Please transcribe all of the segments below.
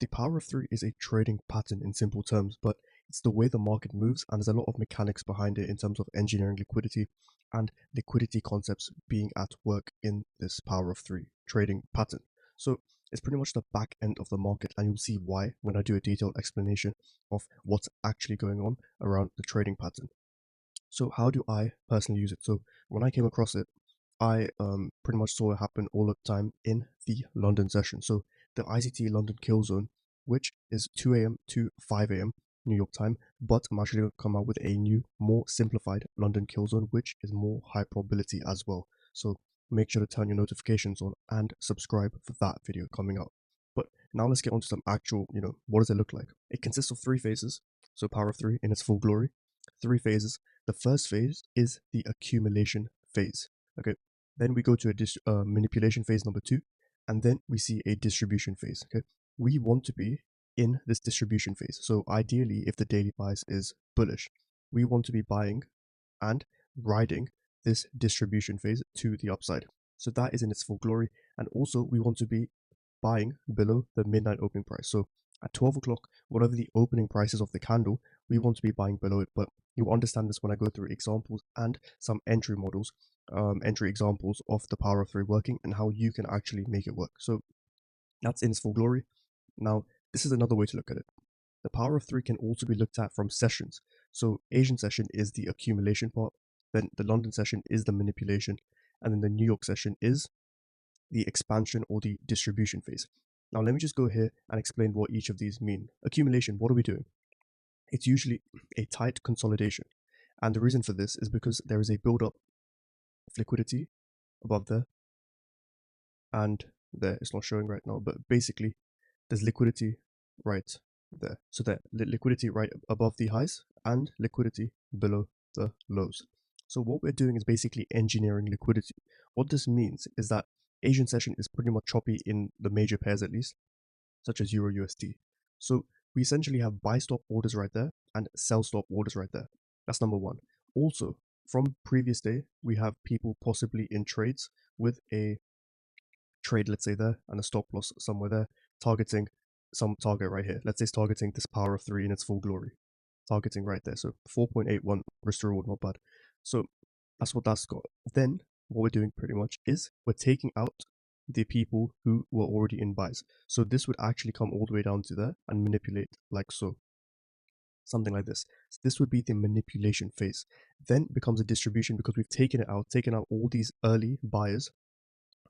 The power of three is a trading pattern in simple terms, but it's the way the market moves, and there's a lot of mechanics behind it in terms of engineering liquidity and liquidity concepts being at work in this power of three trading pattern. So it's pretty much the back end of the market, and you'll see why when I do a detailed explanation of what's actually going on around the trading pattern. So how do I personally use it? So when I came across it, I pretty much saw it happen all the time in the London session. So the ICT London kill zone, which is 2 a.m. to 5 a.m. New York time, but I'm actually going to come out with a new, more simplified London kill zone, which is more high probability as well. So make sure to turn your notifications on and subscribe for that video coming out. But now let's get on to some actual, what does it look like? It consists of three phases. So power of three in its full glory, three phases. The first phase is the accumulation phase. Okay, then we go to a manipulation phase number 2, and then we see a distribution phase. Okay, we want to be in this distribution phase. So ideally, if the daily bias is bullish, we want to be buying and riding this distribution phase to the upside. So that is in its full glory. And also we want to be buying below the midnight opening price. So at 12 o'clock, whatever the opening price is of the candle, we want to be buying below it. But you'll understand this when I go through examples and some entry models, entry examples of the power of three working and how you can actually make it work. So that's in its full glory. Now, this is another way to look at it. The power of three can also be looked at from sessions. So Asian session is the accumulation part, then the London session is the manipulation, and then the New York session is the expansion or the distribution phase. Now let me just go here and explain what each of these mean. Accumulation, what are we doing? It's usually a tight consolidation. And the reason for this is because there is a buildup of liquidity above there and there. It's not showing right now, but basically there's liquidity right there. So there, liquidity right above the highs and liquidity below the lows. So what we're doing is basically engineering liquidity. What this means is that Asian session is pretty much choppy in the major pairs at least, such as Euro USD. So we essentially have buy stop orders right there and sell stop orders right there. That's number one. Also, from previous day, we have people possibly in trades with a trade, let's say there, and a stop loss somewhere there, targeting some target right here. Let's say it's targeting this power of three in its full glory. Targeting right there. So 4.81 risk to reward, not bad. So that's what that's got. Then what we're doing pretty much is we're taking out the people who were already in buys. So this would actually come all the way down to there and manipulate like so. Something like this. So this would be the manipulation phase. Then becomes a distribution because we've taken out all these early buyers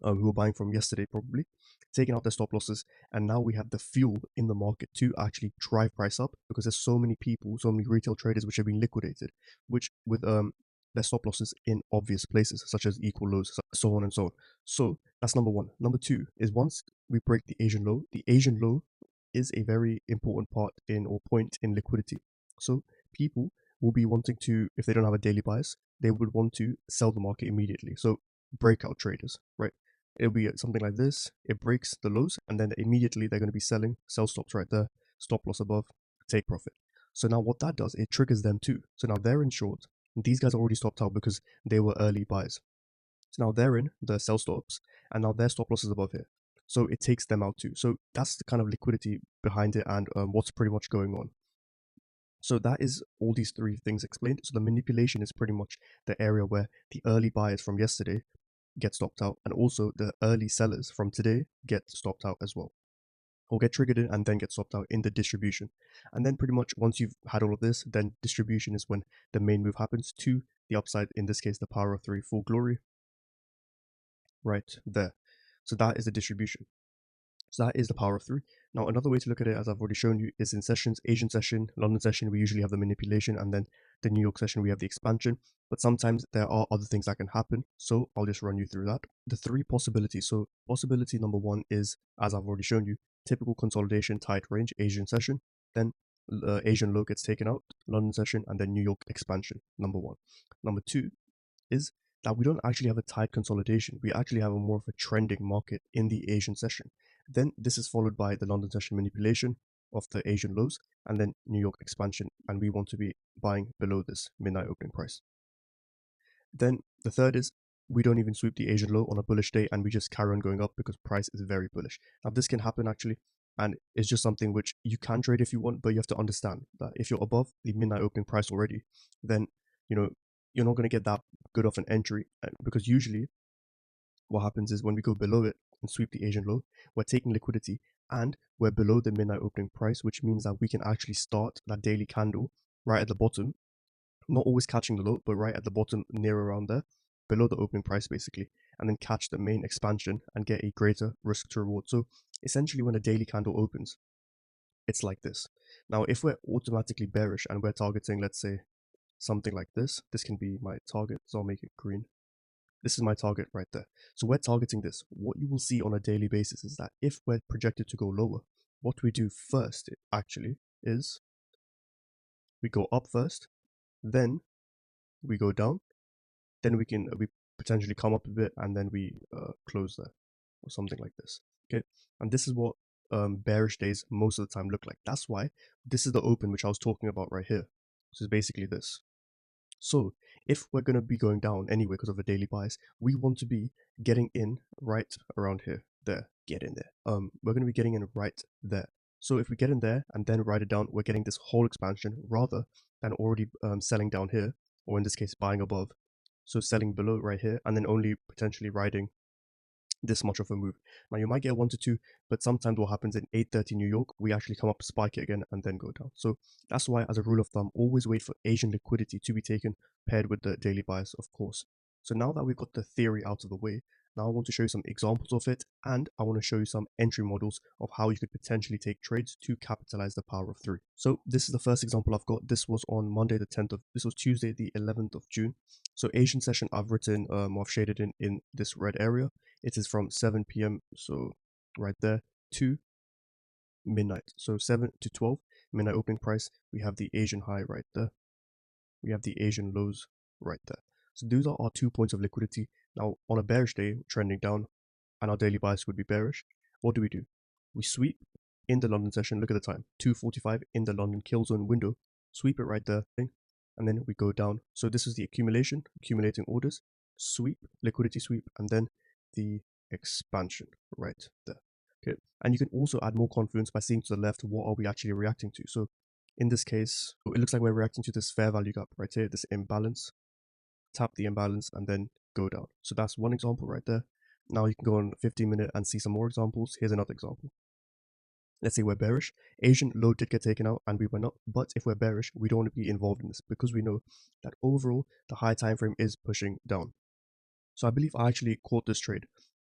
who were buying from yesterday probably, taking out their stop losses, and now we have the fuel in the market to actually drive price up because there's so many people, so many retail traders which have been liquidated, which with their stop losses in obvious places such as equal lows, so on and so on. So that's number one. Number two is once we break the Asian low is a very important part in or point in liquidity. So people will be wanting to, if they don't have a daily bias, they would want to sell the market immediately. So breakout traders, right? It'll be something like this. It breaks the lows and then immediately they're going to be selling, sell stops right there, stop loss above, take profit. So now what that does, it triggers them too. So now they're in short. These guys already stopped out because they were early buys. So now they're in the sell stops and now their stop loss is above here. So it takes them out too. So that's the kind of liquidity behind it and what's pretty much going on. So that is all these three things explained. So the manipulation is pretty much the area where the early buyers from yesterday get stopped out, and also the early sellers from today get stopped out as well, or get triggered in and then get stopped out in the distribution. And then pretty much once you've had all of this, then distribution is when the main move happens to the upside, in this case the power of three full glory right there. So that is the distribution. So that is the power of three. Now another way to look at it, as I've already shown you, is in sessions. Asian session, London session, we usually have the manipulation, and then the New York session we have the expansion, but sometimes there are other things that can happen, so I'll just run you through that. The three possibilities. So possibility number one is, as I've already shown you, typical consolidation tight range Asian session, then Asian low gets taken out, London session, and then New York expansion, number one. Number two is that we don't actually have a tight consolidation. We actually have a more of a trending market in the Asian session. Then this is followed by the London session manipulation of the Asian lows, and then New York expansion, and we want to be buying below this midnight opening price. Then the third is we don't even sweep the Asian low on a bullish day and we just carry on going up because price is very bullish. Now this can happen actually And it's just something which you can trade if you want, but you have to understand that if you're above the midnight opening price already, then you know you're not going to get that good of an entry, because usually what happens is when we go below it and sweep the Asian low, we're taking liquidity and we're below the midnight opening price, which means that we can actually start that daily candle right at the bottom, not always catching the low, but right at the bottom, near around there, below the opening price basically, and then catch the main expansion and get a greater risk to reward. So essentially, when a daily candle opens, it's like this. Now, if we're automatically bearish and we're targeting, let's say, something like this can be my target, so I'll make it green. This is my target right there. So we're targeting this. What you will see on a daily basis is that if we're projected to go lower, what we do first actually is we go up first, then we go down, then we potentially come up a bit, and then we close there or something like this. Okay, and this is what bearish days most of the time look like. That's why this is the open which I was talking about right here. This is basically this. So if we're going to be going down anyway because of a daily bias, we want to be getting in right around here. There, get in there. We're going to be getting in right there. So if we get in there and then write it down, we're getting this whole expansion rather than already selling down here, or in this case buying above. So selling below right here and then only potentially riding this much of a move. Now you might get 1 to 2, but sometimes what happens in 8:30 New York, we actually come up, spike it again, and then go down. So that's why, as a rule of thumb, always wait for Asian liquidity to be taken, paired with the daily bias, of course. So now that we've got the theory out of the way, now I want to show you some examples of it, and I want to show you some entry models of how you could potentially take trades to capitalize the power of 3. So this is the first example I've got. This was on Monday the 10th of, this was Tuesday the 11th of June. So Asian session I've written, I've shaded in this red area. It is from 7 p.m. so right there to midnight. So 7 to 12 midnight opening price. We have the Asian high right there. We have the Asian lows right there. So those are our 2 points of liquidity. Now on a bearish day, trending down, and our daily bias would be bearish. What do? We sweep in the London session. Look at the time, 2:45 in the London kill zone window. Sweep it right there, and then we go down. So this is the accumulation, accumulating orders, sweep, liquidity sweep, and then the expansion right there. Okay, and you can also add more confidence by seeing to the left what are we actually reacting to. So in this case, it looks like we're reacting to this fair value gap right here, this imbalance. Tap the imbalance and then go down. So that's one example right there. Now you can go on 15-minute and see some more examples. Here's another example. Let's say we're bearish. Asian low did get taken out and we went up, but if we're bearish, we don't want to be involved in this because we know that overall the high time frame is pushing down. So I believe I actually caught this trade,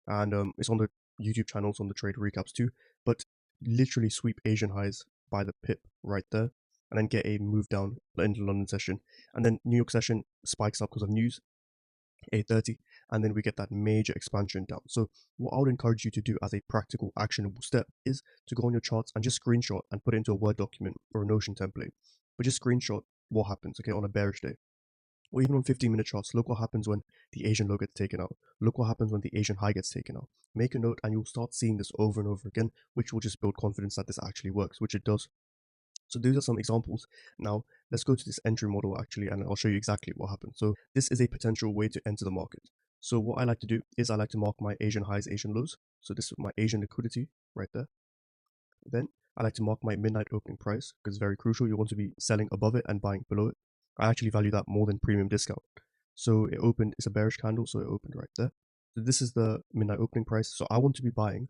and it's on the YouTube channels, on the trade recaps too. But literally sweep Asian highs by the pip right there, and then get a move down in the London session, and then New York session spikes up because of news, 8:30, and then we get that major expansion down. So what I would encourage you to do as a practical actionable step is to go on your charts and just screenshot and put it into a Word document or a Notion template, but just screenshot what happens, okay, on a bearish day. Or even on 15-minute charts, look what happens when the Asian low gets taken out. Look what happens when the Asian high gets taken out. Make a note and you'll start seeing this over and over again, which will just build confidence that this actually works, which it does. So these are some examples. Now, let's go to this entry model actually, and I'll show you exactly what happens. So this is a potential way to enter the market. So what I like to do is I like to mark my Asian highs, Asian lows. So this is my Asian liquidity right there. Then I like to mark my midnight opening price because it's very crucial. You want to be selling above it and buying below it. I actually value that more than premium discount. So it opened, it's a bearish candle, so it opened right there. So this is the midnight opening price. So I want to be buying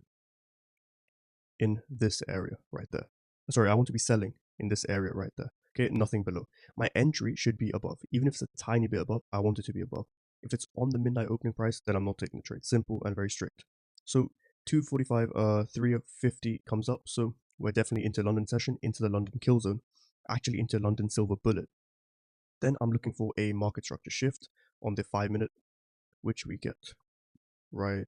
in this area right there. Sorry, I want to be selling in this area right there. Okay, nothing below. My entry should be above. Even if it's a tiny bit above, I want it to be above. If it's on the midnight opening price, then I'm not taking the trade. Simple and very strict. So 2:45, 3:50 comes up. So we're definitely into London session, into the London kill zone, actually into London silver bullet. Then I'm looking for a market structure shift on the 5-minute, which we get right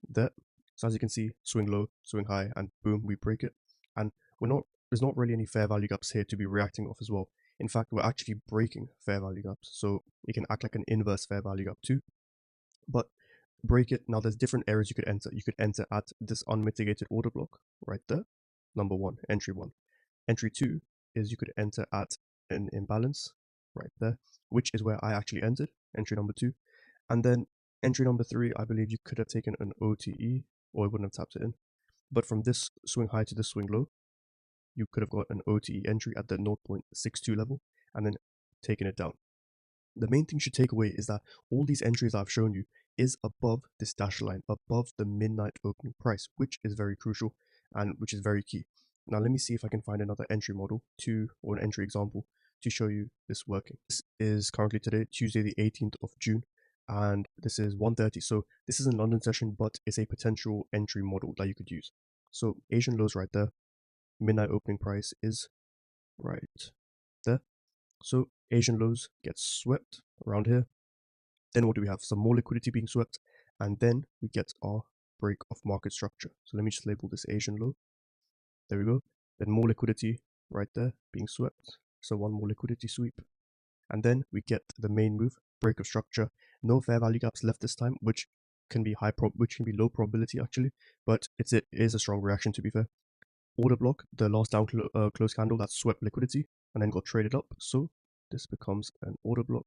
there. So as you can see, swing low, swing high, and boom, we break it. And there's not really any fair value gaps here to be reacting off as well. In fact, we're actually breaking fair value gaps. So it can act like an inverse fair value gap too. But break it. Now there's different areas you could enter. You could enter at this unmitigated order block right there. Number one, entry one. Entry two is you could enter at an imbalance right there, which is where I actually entered, entry number two. And then entry number three, I believe you could have taken an OTE or it wouldn't have tapped it in. But from this swing high to this swing low, you could have got an OTE entry at the 0.62 level and then taken it down. The main thing you should take away is that all these entries I've shown you is above this dashed line, above the midnight opening price, which is very crucial and which is very key. Now let me see if I can find another entry model or an entry example to show you this working. This is currently today, Tuesday the 18th of June, and this is 1:30. So this is a London session, but it's a potential entry model that you could use. So Asian lows right there, midnight opening price is right there. So Asian lows get swept around here. Then what do we have? Some more liquidity being swept, and then we get our break of market structure. So let me just label this Asian low. There we go. Then more liquidity right there being swept. So one more liquidity sweep. And then we get the main move, break of structure. No fair value gaps left this time, which can be low probability actually, but it is a strong reaction to be fair. Order block, the last down close candle that swept liquidity and then got traded up. So this becomes an order block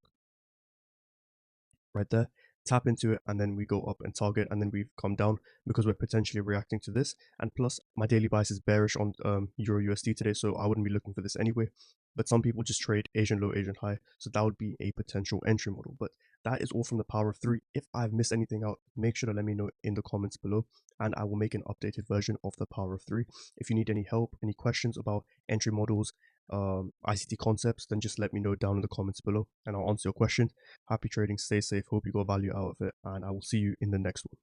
right there. Tap into it and then we go up and target, and then we've come down because we're potentially reacting to this. And plus my daily bias is bearish on Euro USD today, so I wouldn't be looking for this anyway. But some people just trade Asian low, Asian high, so that would be a potential entry model. But that is all from the power of 3. If I've missed anything out, make sure to let me know in the comments below, and I will make an updated version of the power of 3. If you need any help, any questions about entry models, ICT concepts, then just let me know down in the comments below and I'll answer your questions. Happy trading, stay safe, hope you got value out of it, and I will see you in the next one.